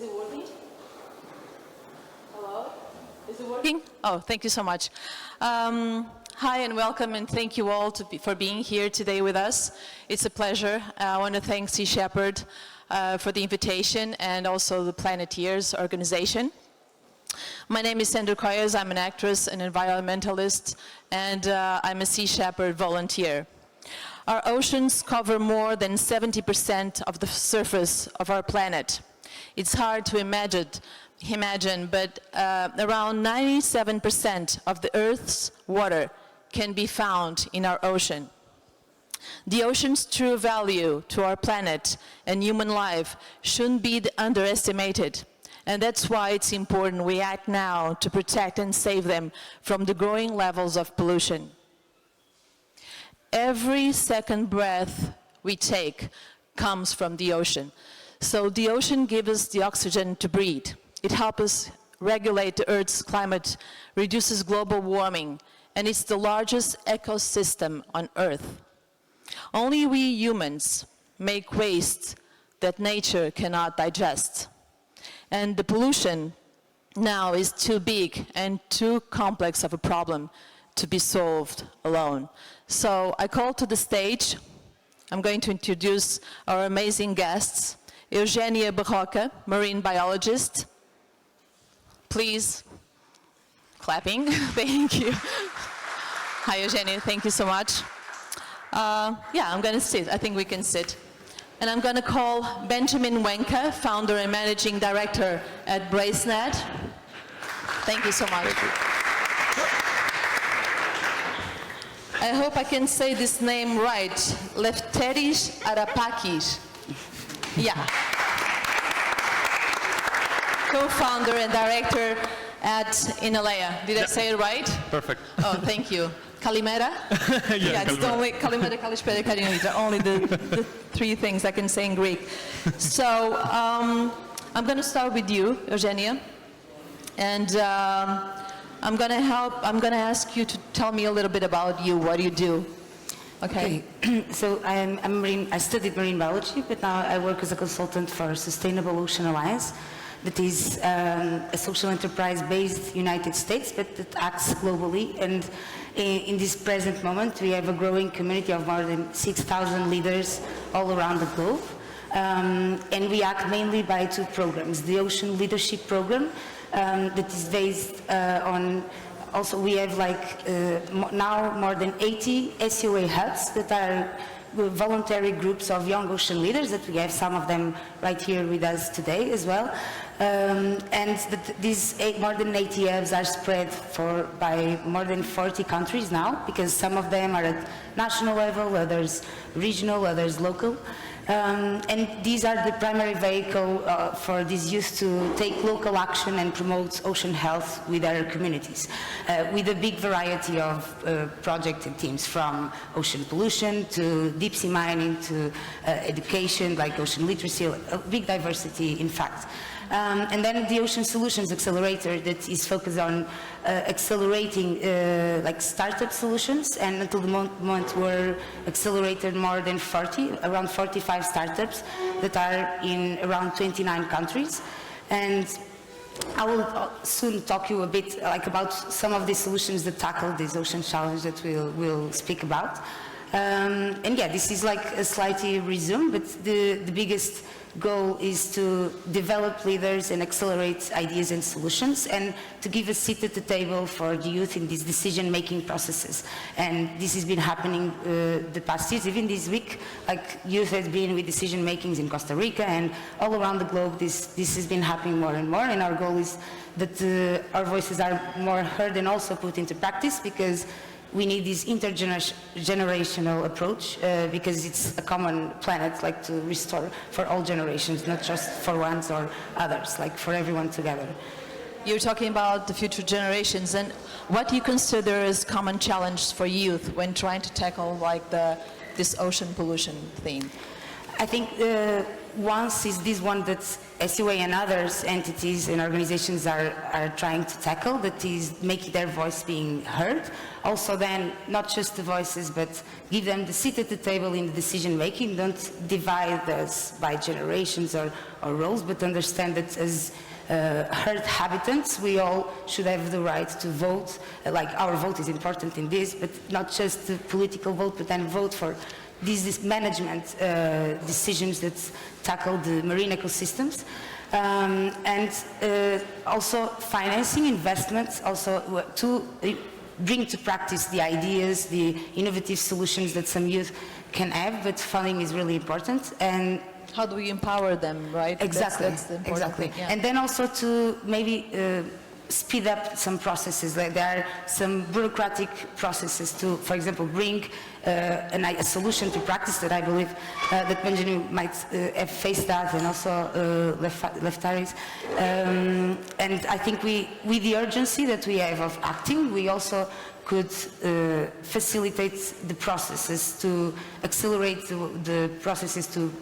Is it working? Hello? Is it working? Oh, thank you so much. Hi and welcome, and thank you all for being here today with us. It's a pleasure. I want to thank Sea Shepherd for the invitation and also the Planetiers organization. My name is Sandra Coias. I'm an actress, an environmentalist, and I'm a Sea Shepherd volunteer. Our oceans cover more than 70% of the surface of our planet. It's hard to imagine, but around 97% of the Earth's water can be found in our ocean. The ocean's true value to our planet and human life shouldn't be underestimated. And that's why it's important we act now to protect and save them from the growing levels of pollution. Every second breath we take comes from the ocean. So the ocean gives us the oxygen to breathe. It helps us regulate the Earth's climate, reduces global warming, and it's the largest ecosystem on Earth. Only we humans make waste that nature cannot digest. And the pollution now is too big and too complex of a problem to be solved alone. So I call to the stage, I'm going to introduce our amazing guests, Eugenia Barroca, marine biologist. Please, clapping, thank you. Hi Eugenia, thank you so much. Yeah, I'm going to sit, I think we can sit. And I'm going to call Benjamin Wenke, founder and managing director at BRACENET. Thank you so much. Thank you. I hope I can say this name right. Lefteris Arapakis. Yeah. Co-founder and director at Enaleia. Did I say it right? Perfect. Oh, thank you. Kalimera? Yeah, it's the only Kalimera, Kalispera, Karinita, only the three things I can say in Greek. So I'm going to start with you, Eugenia, and I'm going to ask you to tell me a little bit about you, what you do. Okay. So I studied marine biology, but now I work as a consultant for Sustainable Ocean Alliance. That is a social enterprise based United States, but that acts globally. And in this present moment, we have a growing community of more than 6,000 leaders all around the globe. And we act mainly by two programs. The Ocean Leadership Program, that is based on, also we have now more than 80 SOA hubs that are voluntary groups of young ocean leaders, that we have some of them right here with us today as well. These more than 80 hubs are spread by more than 40 countries now, because some of them are at national level, others regional, others local. And these are the primary vehicle for these youth to take local action and promote ocean health with their communities, with a big variety of project and teams, from ocean pollution to deep sea mining to education, like ocean literacy, a big diversity in fact. And then the Ocean Solutions Accelerator, that is focused on accelerating like startup solutions, and until the moment we're accelerated more than around 45 startups that are in around 29 countries. And I will soon talk to you a bit about some of the solutions that tackle this ocean challenge that we'll speak about. And yeah, this is like a slightly resume, but the biggest goal is to develop leaders and accelerate ideas and solutions, and to give a seat at the table for the youth in these decision-making processes. And this has been happening the past years. Even this week, like, youth has been with decision-makings in Costa Rica and all around the globe. This has been happening more and more, and our goal is that our voices are more heard and also put into practice, because we need this intergenerational approach, because it's a common planet, like, to restore for all generations, not just for ones or others, like for everyone together. You're talking about the future generations, and what do you consider as common challenge for youth when trying to tackle like this ocean pollution theme? I think once is this one that SUA and others, entities and organizations are trying to tackle, that is making their voice being heard. Also then, not just the voices, but give them the seat at the table in the decision making. Don't divide us by generations or roles, but understand that as herd habitants, we all should have the right to vote. Like our vote is important in this, but not just the political vote, but then vote for these management decisions that tackle the marine ecosystems. And also financing investments, also to bring to practice the ideas, the innovative solutions that some youth can have, but funding is really important. And how do we empower them, right? Exactly, that's the important thing, yeah. And then also to maybe speed up some processes. Like there are some bureaucratic processes to, for example, bring a solution to practice that I believe that Benjamin might have faced that, and also Lefteris. And I think with the urgency that we have of acting, we also could facilitate the processes, to accelerate the processes to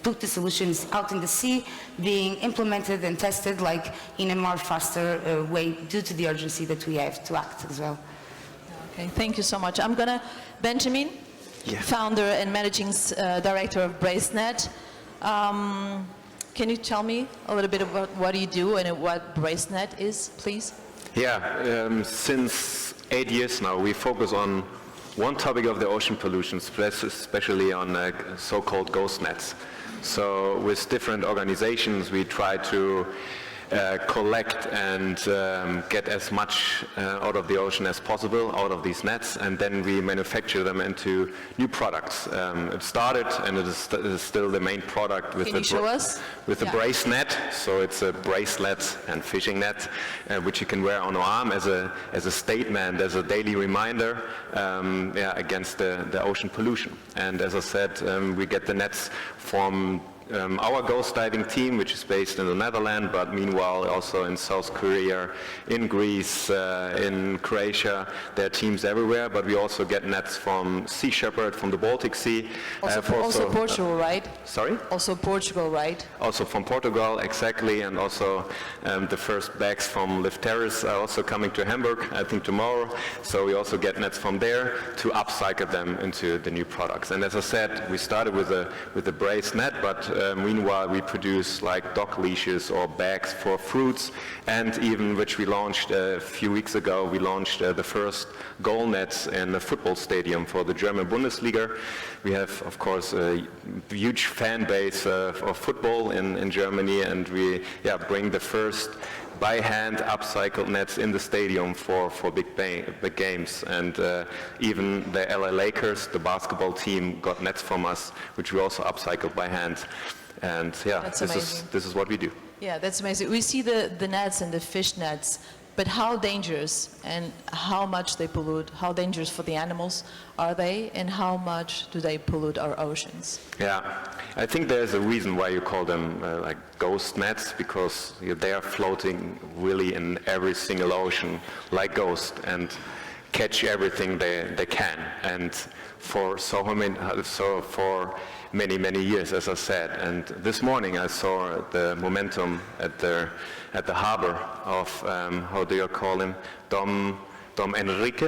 put the solutions out in the sea, being implemented and tested like in a more faster way due to the urgency that we have to act as well. Okay, thank you so much. I'm gonna, Benjamin, founder and managing director of BRACENET. Can you tell me a little bit about what you do and what BRACENET is, please? Yeah, since 8 years now, we focus on one topic of the ocean pollution, especially on so-called ghost nets. So with different organizations, we try to collect and get as much out of the ocean as possible, out of these nets, and then we manufacture them into new products. It started, and it is still the main product with the BRACENET. So it's a bracelet and fishing net, which you can wear on your arm as a statement, as a daily reminder against the ocean pollution. And as I said, we get the nets from our ghost diving team, which is based in the Netherlands, but meanwhile also in South Korea, in Greece, in Croatia. There are teams everywhere, but we also get nets from Sea Shepherd, from the Baltic Sea. Also Portugal, right? Sorry? Also Portugal, right? Also from Portugal, exactly, and also the first bags from Lefteris are also coming to Hamburg, I think tomorrow. So we also get nets from there to upcycle them into the new products. And as I said, we started with the BRACENET, but meanwhile we produce like dog leashes or bags for fruits, and even, which we launched a few weeks ago, we launched the first goal nets in a football stadium for the German Bundesliga. We have, of course, a huge fan base of football in Germany, and we bring the first by hand upcycled nets in the stadium for big games. And even the LA Lakers, the basketball team, got nets from us, which we also upcycled by hand. And this is what we do. Yeah, that's amazing. We see the nets and the fish nets, but how dangerous and how much they pollute, how dangerous for the animals are they, and how much do they pollute our oceans? Yeah, I think there's a reason why you call them like ghost nets, because they are floating really in every single ocean like ghosts and catch everything they can. And for many years, as I said. And this morning I saw the momentum at the harbor of, how do you call him, Dom Heinrich,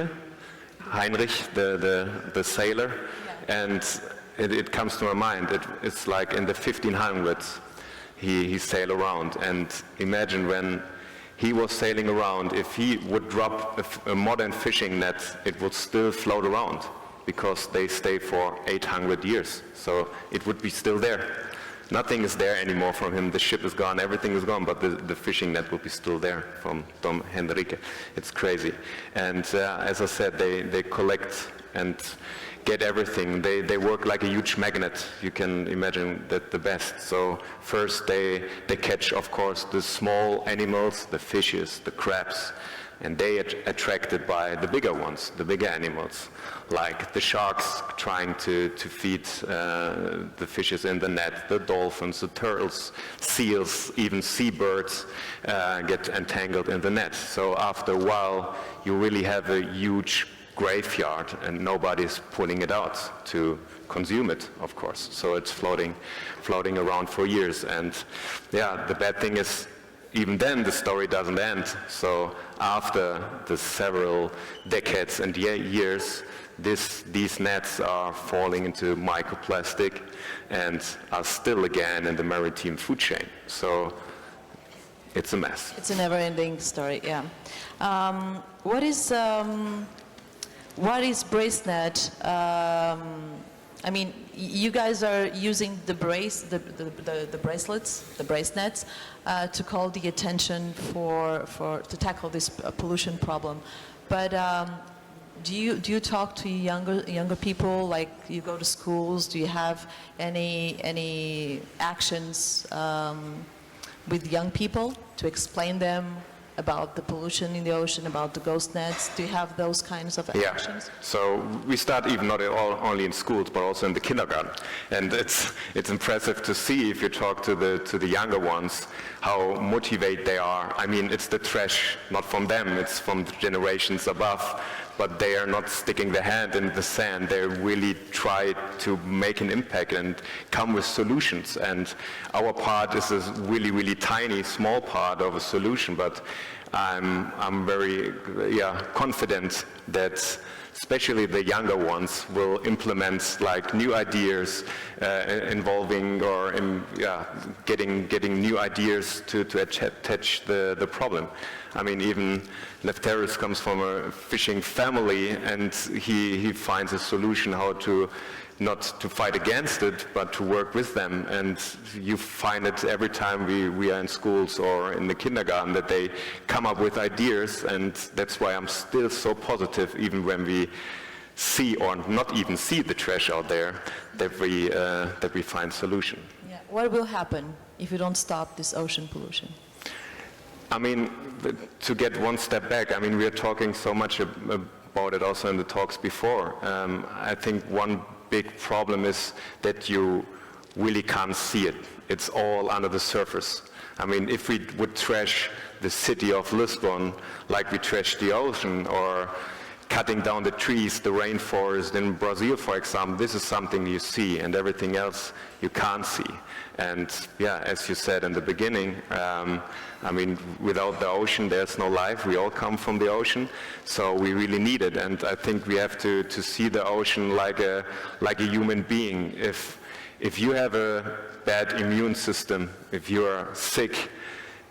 the sailor. Yeah. And it comes to my mind, it's like in the 1500s he sailed around. And imagine when he was sailing around, if he would drop a modern fishing net, it would still float around, because they stay for 800 years. So it would be still there. Nothing is there anymore from him. The ship is gone, everything is gone, but the fishing net will be still there from Dom Henrique. It's crazy. And as I said, they collect and get everything. They work like a huge magnet. You can imagine that the best. So first they catch, of course, the small animals, the fishes, the crabs, and they attracted by the bigger ones, the bigger animals, like the sharks trying to feed the fishes in the net, the dolphins, the turtles, seals, even seabirds get entangled in the net. So after a while, you really have a huge graveyard, and nobody's pulling it out to consume it, of course. So it's floating around for years. And yeah, the bad thing is, even then the story doesn't end. So after the several decades and years, these nets are falling into microplastic and are still again in the maritime food chain. So it's a mess. It's a never-ending story, yeah. What is BRACENET? I mean, you guys are using the bracelets, the BRACENETs, to call the attention to tackle this pollution problem. But do you talk to younger people? Like, you go to schools? Do you have any actions with young people to explain them about the pollution in the ocean, about the ghost nets? Do you have those kinds of actions? Yeah. So we start even not only in schools, but also in the kindergarten. And it's impressive to see, if you talk to the younger ones, how motivated they are. I mean, it's the trash, not from them, it's from the generations above. But they are not sticking their hand in the sand. They really try to make an impact and come with solutions. And our part is a really, really tiny, small part of a solution. But I'm very confident that especially the younger ones will implement like new ideas involving or getting new ideas to attach the problem. I mean, even Lefteris comes from a fishing family, and he finds a solution how to not to fight against it, but to work with them. And you find it every time we are in schools or in the kindergarten, that they come up with ideas, and that's why I'm still so positive, even when we see or not even see the trash out there, that we find solution. Yeah. What will happen if you don't stop this ocean pollution? I mean, to get one step back, I mean, we are talking so much about it also in the talks before. I think one big problem is that you really can't see it. It's all under the surface. I mean, if we would trash the city of Lisbon like we trash the ocean, or cutting down the trees, the rainforest in Brazil, for example, this is something you see, and everything else you can't see. And yeah, as you said in the beginning, I mean, without the ocean, there's no life. We all come from the ocean, so we really need it. And I think we have to see the ocean like a human being. If you have a bad immune system, if you are sick,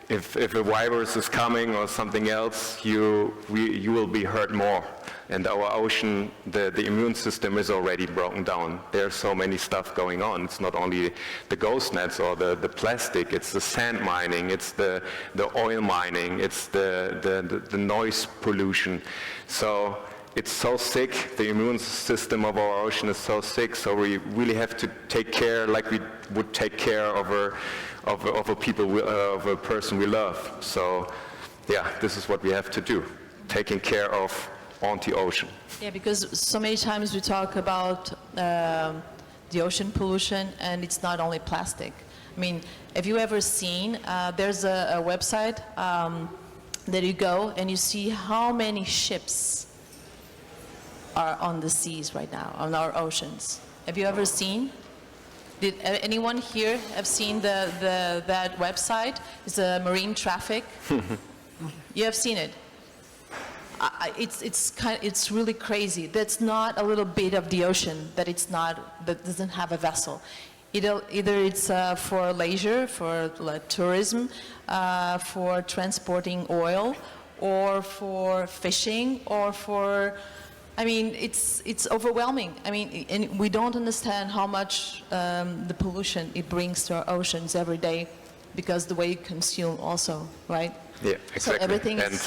if a virus is coming or something else, you will be hurt more. And our ocean, the immune system is already broken down. There's so many stuff going on. It's not only the ghost nets or the plastic, it's the sand mining, it's the oil mining, it's the noise pollution. So it's so sick, the immune system of our ocean is so sick, so we really have to take care like we would take care of a person we love. So yeah, this is what we have to do, taking care of on the ocean. Yeah, because so many times we talk about the ocean pollution, and it's not only plastic. I mean, have you ever seen, there's a website that you go and you see how many ships are on the seas right now, on our oceans. Have you ever seen? Did anyone here have seen that website? It's a marine traffic. You have seen it. It's really crazy. That's not a little bit of the ocean that doesn't have a vessel. Either it's for leisure, for tourism, for transporting oil, or for fishing, or for, I mean, it's overwhelming. I mean, and we don't understand how much the pollution it brings to our oceans every day, because the way you consume also, right? Yeah, exactly. So everything and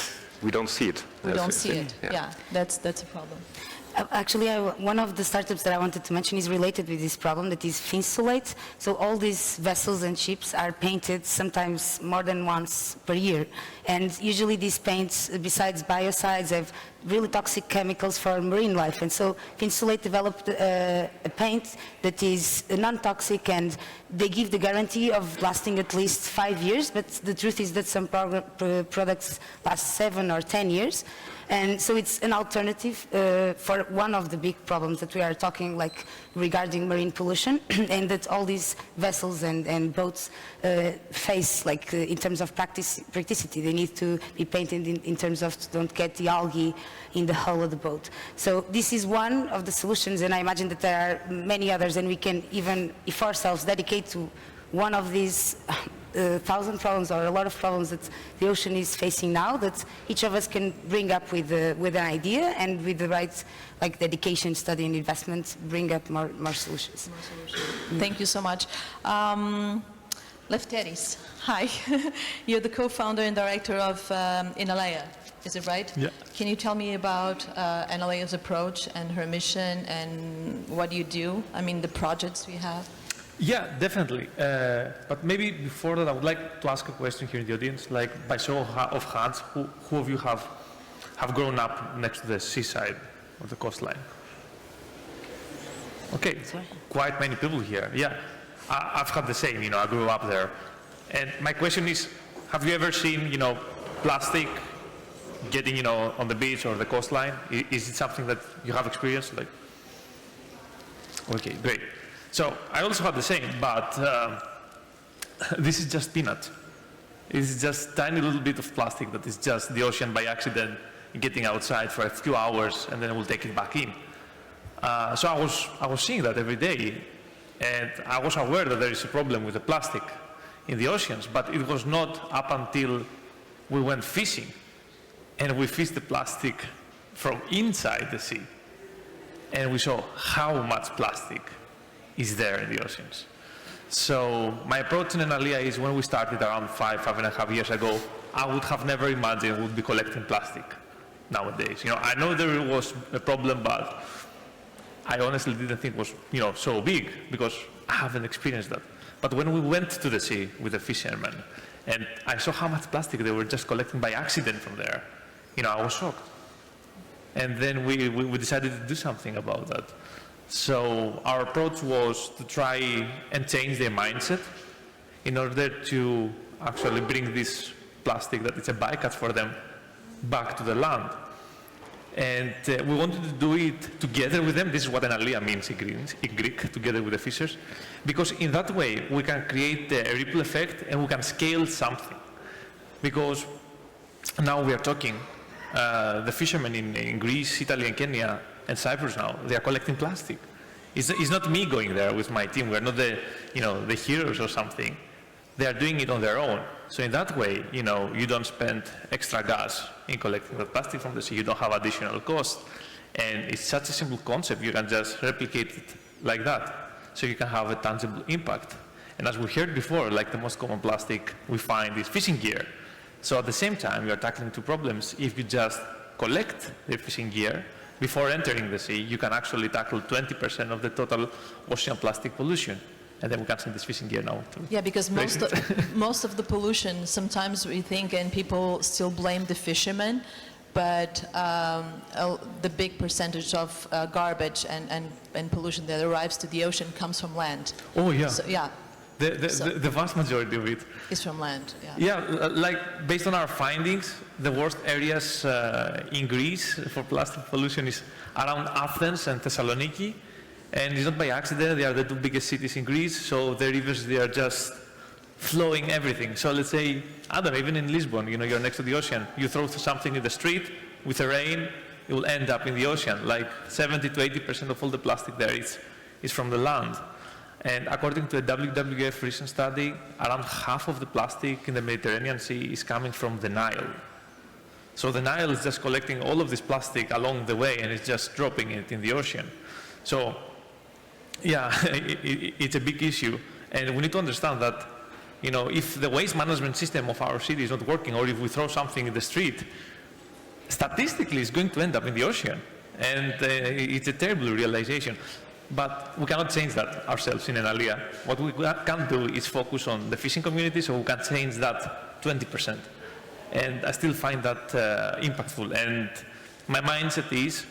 we don't see it. We don't see it. Yeah, that's a problem. Actually, one of the startups that I wanted to mention is related with this problem, that is Finsulate. So all these vessels and ships are painted sometimes more than once per year. And usually these paints, besides biocides, have really toxic chemicals for marine life. And so Insulate developed a paint that is non-toxic, and they give the guarantee of lasting at least 5 years, but the truth is that some products last 7 or 10 years. And so it's an alternative for one of the big problems that we are talking, like regarding marine pollution, and that all these vessels and boats face, like in terms of practicity. They need to be painted in terms of don't get the algae in the hull of the boat. So this is one of the solutions, and I imagine that there are many others, and we can even, if ourselves dedicate to one of these 1,000 problems or a lot of problems that the ocean is facing now, that each of us can bring up with an idea, and with the right dedication, study and investment, bring up more solutions. Thank you so much. Lefteris, hi. You're the co-founder and director of Enaleia, is it right? Yeah. Can you tell me about Enaleia's approach and her mission and what you do? I mean, the projects we have. Yeah, definitely. But maybe before that, I would like to ask a question here in the audience. Like, by show of hands, who of you have grown up next to the seaside or the coastline? Okay, quite many people here. Yeah, I've had the same. I grew up there. And my question is, have you ever seen, plastic getting, on the beach or the coastline? Is it something that you have experienced? Like, okay, great. So I also had the same, but this is just peanut. It's just tiny little bit of plastic that is just the ocean by accident getting outside for a few hours, and then we'll take it back in. So I was seeing that every day, and I was aware that there is a problem with the plastic in the oceans, but it was not up until we went fishing, and we fished the plastic from inside the sea, and we saw how much plastic is there in the oceans. So my approach in Enaleia is, when we started around 5.5 years ago, I would have never imagined we would be collecting plastic nowadays. I know there was a problem, but I honestly didn't think it was, so big, because I haven't experienced that. But when we went to the sea with the fishermen, and I saw how much plastic they were just collecting by accident from there, I was shocked. And then we decided to do something about that. So our approach was to try and change their mindset in order to actually bring this plastic, that it's a bycatch for them, back to the land. And we wanted to do it together with them. This is what Enaleia means in Greek, together with the fishers, because in that way we can create a ripple effect and we can scale something. Because now we are talking, the fishermen in Greece, Italy and Kenya and Cyprus now, they are collecting plastic. It's not me going there with my team. We're not the heroes or something. They are doing it on their own. So in that way, you don't spend extra gas in collecting the plastic from the sea. You don't have additional cost. And it's such a simple concept. You can just replicate it like that. So you can have a tangible impact. And as we heard before, like the most common plastic we find is fishing gear. So at the same time, you are tackling two problems. If you just collect the fishing gear before entering the sea, you can actually tackle 20% of the total ocean plastic pollution. And then we can send this fishing gear now. Yeah, because most of the pollution, sometimes we think, and people still blame the fishermen, but the big percentage of garbage and pollution that arrives to the ocean comes from land. Oh, yeah. So, yeah. The vast majority of it is from land, yeah. Yeah, like based on our findings, the worst areas in Greece for plastic pollution is around Athens and Thessaloniki. And it's not by accident, they are the two biggest cities in Greece, so the rivers, they are just flowing everything. So let's say, I don't know, even in Lisbon, you're next to the ocean, you throw something in the street, with the rain, it will end up in the ocean. Like 70 to 80% of all the plastic there is from the land. And according to a WWF recent study, around half of the plastic in the Mediterranean Sea is coming from the Nile. So the Nile is just collecting all of this plastic along the way, and it's just dropping it in the ocean. So, yeah, it's a big issue. And we need to understand that, if the waste management system of our city is not working, or if we throw something in the street, statistically it's going to end up in the ocean. And it's a terrible realization. But we cannot change that ourselves in Enaleia. What we can do is focus on the fishing community, so we can change that 20%. And I still find that impactful. And my mindset is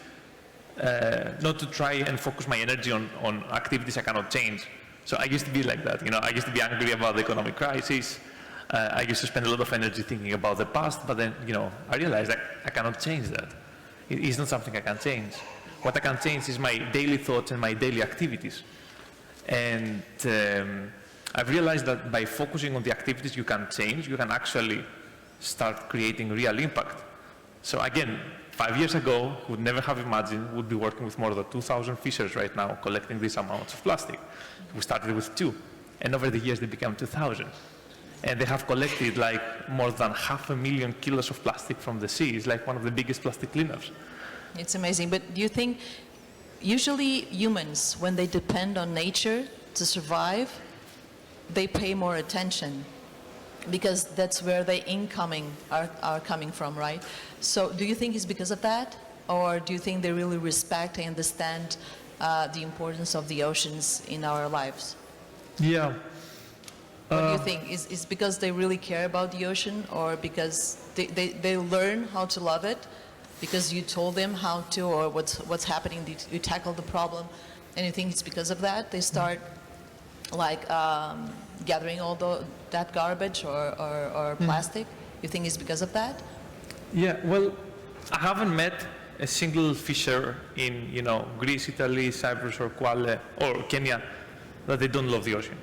not to try and focus my energy on activities I cannot change. So I used to be like that, I used to be angry about the economic crisis. I used to spend a lot of energy thinking about the past, but then, I realized that I cannot change that. It is not something I can change. What I can change is my daily thoughts and my daily activities. And I've realized that by focusing on the activities you can change, you can actually start creating real impact. So again, 5 years ago, would never have imagined we'd be working with more than 2,000 fishers right now, collecting these amounts of plastic. We started with 2, and over the years they became 2,000. And they have collected like more than 500,000 kilos of plastic from the sea. It's like one of the biggest plastic cleanups. It's amazing, but do you think usually humans, when they depend on nature to survive, they pay more attention because that's where the incoming are coming from, right? So do you think it's because of that? Or do you think they really respect and understand the importance of the oceans in our lives? Yeah. What do you think? Is because they really care about the ocean, or because they learn how to love it? Because you told them how to, or what's happening, you tackle the problem, and you think it's because of that? They start like gathering all that garbage or plastic? You think it's because of that? Yeah, well, I haven't met a single fisher in, Greece, Italy, Cyprus, or Kwale, or Kenya, that they don't love the ocean.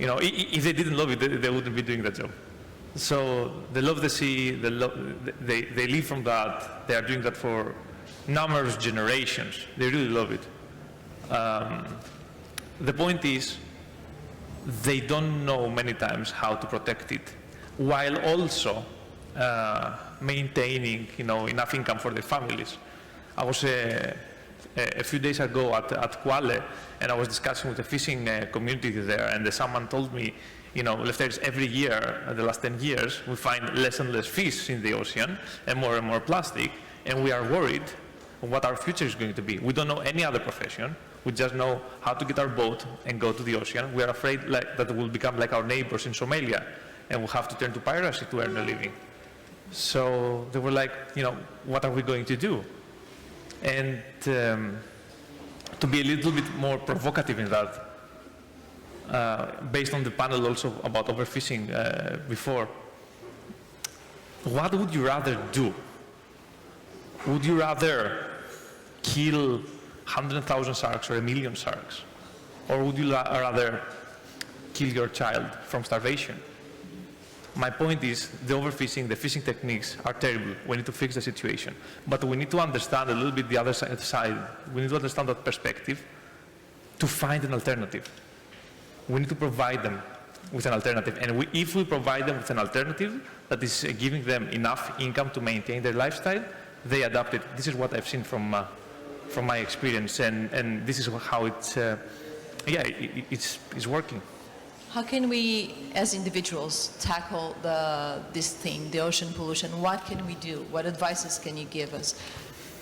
If they didn't love it, they wouldn't be doing that job. So they love the sea, they live from that, they are doing that for numerous generations. They really love it. The point is, they don't know many times how to protect it, while also maintaining, enough income for their families. I was a few days ago at Kwale, and I was discussing with the fishing community there, and someone told me, Lefteris, every year, the last 10 years, we find less and less fish in the ocean and more plastic, and we are worried what our future is going to be. We don't know any other profession. We just know how to get our boat and go to the ocean. We are afraid that we'll become like our neighbors in Somalia, and we'll have to turn to piracy to earn a living. So they were like, what are we going to do? And to be a little bit more provocative in that, based on the panel also about overfishing before, what would you rather do? Would you rather kill 100,000 sharks or 1 million sharks? Or would you rather kill your child from starvation? My point is, the overfishing, the fishing techniques are terrible. We need to fix the situation. But we need to understand a little bit the other side. We need to understand that perspective to find an alternative. We need to provide them with an alternative. And if we provide them with an alternative that is giving them enough income to maintain their lifestyle, they adapt it. This is what I've seen from my experience, and this is how it's working. How can we, as individuals, tackle this thing, the ocean pollution? What can we do? What advices can you give us,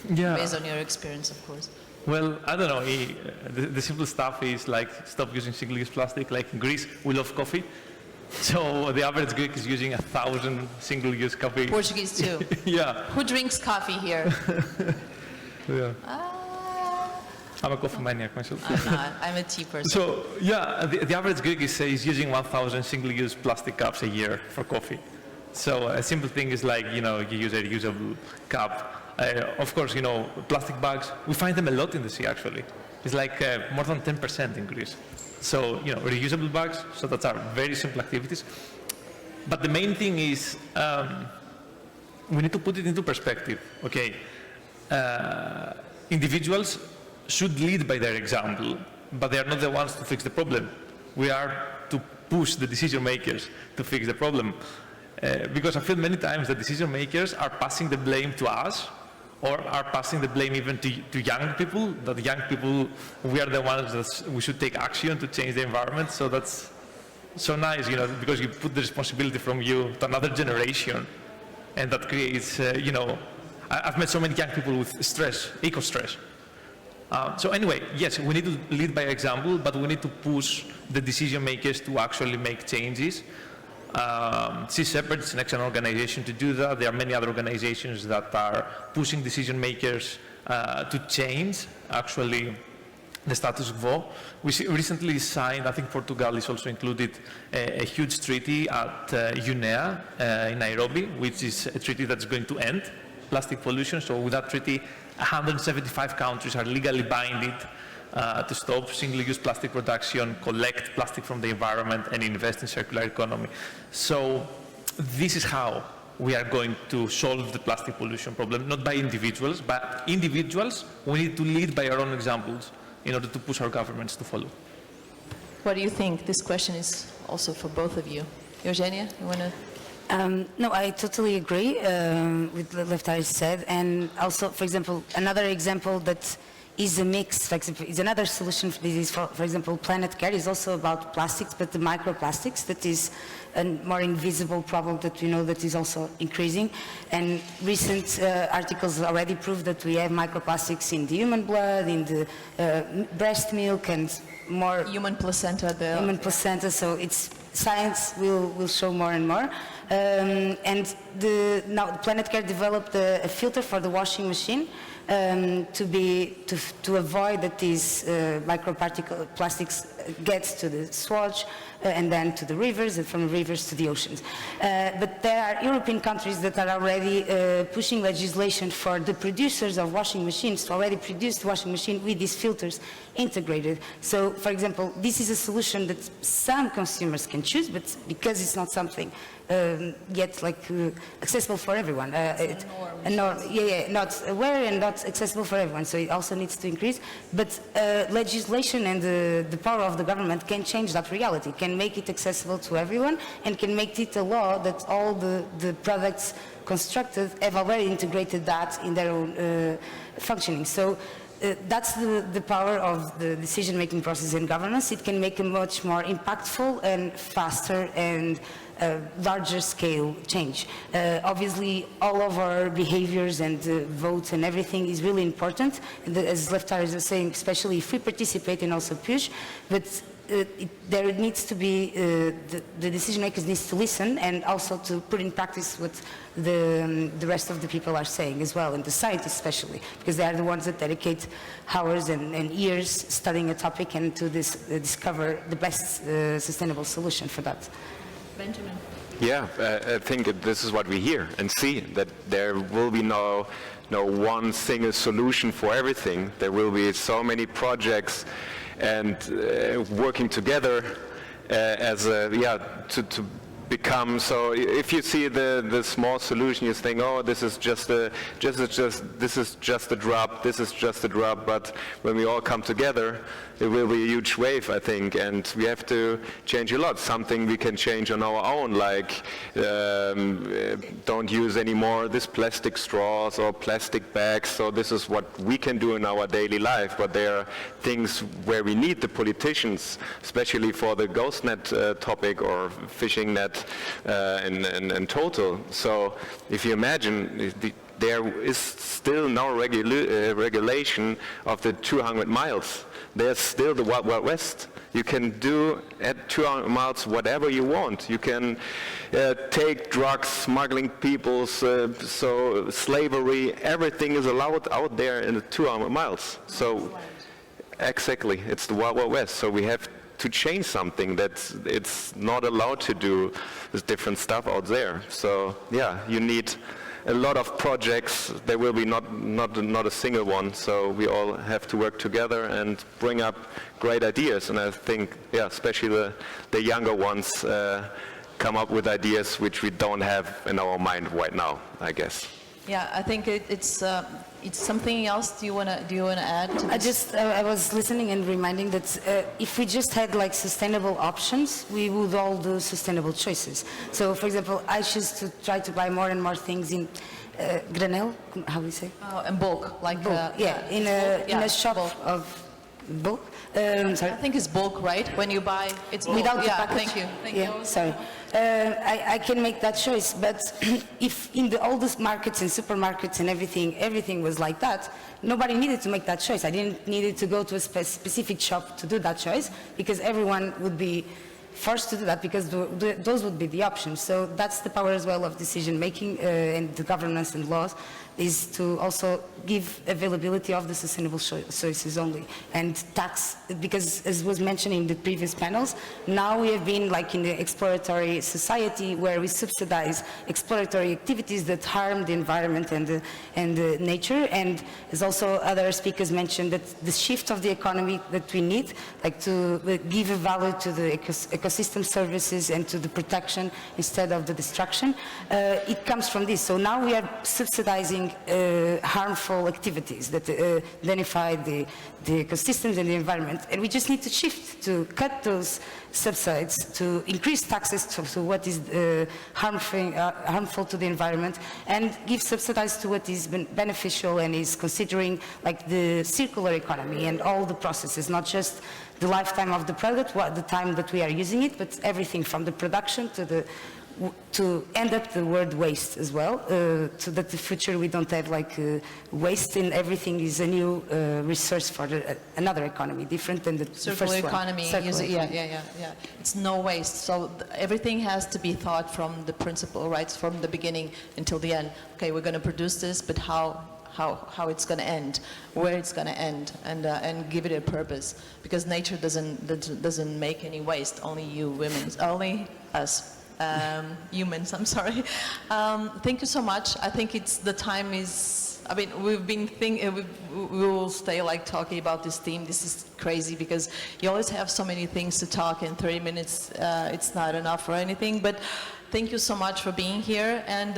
based on your experience, of course? Well, I don't know. The simple stuff is like stop using single-use plastic. Like in Greece, we love coffee. So the average Greek is using 1,000 single-use coffee. Portuguese too. Yeah. Who drinks coffee here? Yeah. I'm a coffee maniac myself. I'm not. I'm a tea person. So yeah, the average Greek is using 1,000 single-use plastic cups a year for coffee. So a simple thing is like, you use a reusable cup. Of course, plastic bags, we find them a lot in the sea actually. It's like more than 10% in Greece. So, reusable bags, so that are very simple activities. But the main thing is, we need to put it into perspective, okay? Individuals should lead by their example, but they are not the ones to fix the problem. We are to push the decision makers to fix the problem. Because I feel many times that decision makers are passing the blame to us, or are passing the blame even to young people, that young people, we are the ones that we should take action to change the environment. So that's so nice, because you put the responsibility from you to another generation, and that creates, I've met so many young people with stress, eco-stress. So anyway, yes, we need to lead by example, but we need to push the decision makers to actually make changes. Sea Shepherd is an excellent organization to do that. There are many other organizations that are pushing decision makers to change, actually, the status quo. We recently signed, I think Portugal is also included, a huge treaty at UNEA in Nairobi, which is a treaty that's going to end plastic pollution. So with that treaty, 175 countries are legally binded to stop single-use plastic production, collect plastic from the environment, and invest in circular economy. So this is how we are going to solve the plastic pollution problem, not by individuals, but individuals, we need to lead by our own examples in order to push our governments to follow. What do you think? This question is also for both of you. Eugenia, you want to? No, I totally agree with what Lefteris said. And also, for example, another example that is a mix, for example, is another solution for this is, for example, Planet Care is also about plastics, but the microplastics, that is a more invisible problem that we know that is also increasing. And recent articles already prove that we have microplastics in the human blood, in the breast milk, and more Human placenta. human placenta, so it's science will show more and more. And now Planet Care developed a filter for the washing machine to avoid that these microplastics gets to the sludge and then to the rivers, and from rivers to the oceans. But there are European countries that are already pushing legislation for the producers of washing machines to already produce the washing machine with these filters integrated. So, for example, this is a solution that some consumers can choose, but because it's not something yet accessible for everyone. Not aware and not accessible for everyone, so it also needs to increase. But legislation and the power of the government can change that reality, can make it accessible to everyone, and can make it a law that all the products constructed have already integrated that in their own functioning. So that's the power of the decision-making process in governance. It can make a much more impactful and faster and larger scale change. Obviously, all of our behaviors and votes and everything is really important, and as Lefteris was saying, especially if we participate and also push, but there needs to be, the decision makers needs to listen and also to put in practice what the rest of the people are saying as well, and the scientists especially, because they are the ones that dedicate hours and years studying a topic and to discover the best sustainable solution for that. Benjamin. Yeah, I think this is what we hear and see, that there will be no one single solution for everything. There will be so many projects and working together to become. So if you see the small solution, you think, oh, this is just a drop, this is just a drop. But when we all come together, it will be a huge wave, I think, and we have to change a lot. Something we can change on our own, like don't use anymore this plastic straws or plastic bags. So this is what we can do in our daily life. But there are things where we need the politicians, especially for the ghost net topic or fishing net in total. So if you imagine, there is still no regulation of the 200 miles. There's still the Wild Wild West. You can do at 200 miles whatever you want. You can take drugs, smuggling people, so slavery, everything is allowed out there in the 200 miles. So exactly, it's the Wild Wild West. So we have to change something that it's not allowed to do this different stuff out there. So yeah, you need a lot of projects. There will be not a single one. So we all have to work together and bring up great ideas. And I think, yeah, especially the younger ones come up with ideas which we don't have in our mind right now, I guess. Yeah, I think it's something else. Do you want to add to this? I was listening and reminding that if we just had like sustainable options, we would all do sustainable choices. So, for example, I choose to try to buy more and more things in granel. How do you say? In bulk, like bulk. In a shop bulk. of bulk. Sorry. I think it's bulk, right? When you buy, it's bulk. Without the yeah, package. Thank you. Sorry. I can make that choice, but if in the oldest markets and supermarkets and everything was like that, nobody needed to make that choice. I didn't need to go to a specific shop to do that choice, because everyone would be forced to do that because those would be the options. So that's the power as well of decision making and the governance and laws, is to also give availability of the sustainable choices only, and tax, because as was mentioned in the previous panels, now we have been like in the exploratory society where we subsidize exploratory activities that harm the environment and the nature, and as also other speakers mentioned, that the shift of the economy that we need, like to give a value to the ecosystem services and to the protection instead of the destruction, it comes from this. So now we are subsidizing harmful activities that identify the ecosystems and the environment, and we just need to shift to cut those subsides, to increase taxes to what is harmful to the environment, and give subsidies to what is beneficial and is considering like the circular economy and all the processes, not just the lifetime of the product, the time that we are using it, but everything from the production to end up the word waste as well, so that the future we don't have like waste and everything is a new resource for another economy, different than the Circular first economy. one. Circular economy. Yeah. It's no waste. So everything has to be thought from the principle, right? From the beginning until the end. Okay, we're going to produce this, but how it's going to end, where it's going to end, and give it a purpose. Because nature doesn't make any waste. Only you women, only us. Humans, I'm sorry. Thank you so much. I think the time is, I mean, we've been thinking, we will stay like talking about this theme. This is crazy because you always have so many things to talk in 30 minutes. It's not enough or anything, but thank you so much for being here. And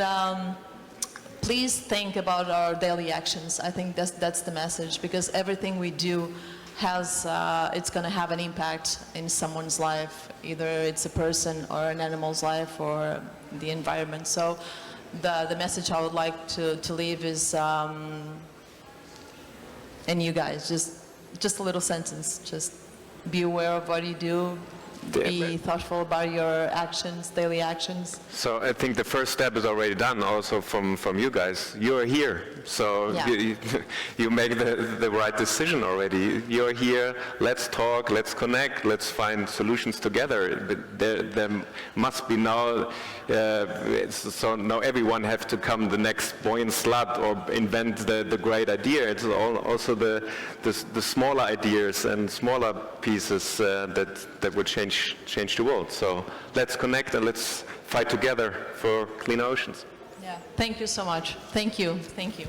please think about our daily actions. I think that's the message, because everything we do it's going to have an impact in someone's life, either it's a person or an animal's life or the environment. So the message I would like to leave is, and you guys, just a little sentence, just be aware of what you do, be thoughtful about your actions, daily actions. So I think the first step is already done also from you guys. You're here, so Yeah. you make the right decision already. You're here, let's talk, let's connect, let's find solutions together. But there must be now, so now everyone have to come the next boy and slut or invent the great idea. It's also the smaller ideas and smaller pieces that will change the world. So let's connect and let's fight together for clean oceans. Yeah. Thank you so much. Thank you. Thank you.